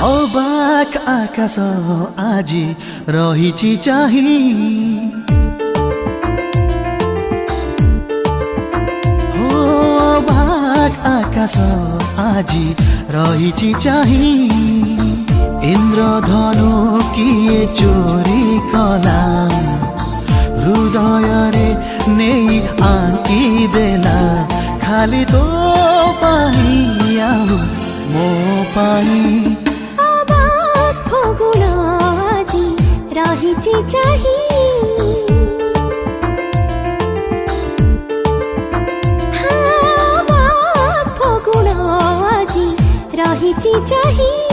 अबाक आकाश आजी रहिछि चाही अबाक आकाश आजी रहिछि चाही इंद्रधनु किए चोरी कला हृदय रे नहीं आंकी देला खाली तो पाही आउ मो पाई अबाक फगुण आजी रहिछि चाही अबाक फगुण आजी रहिछि चाही।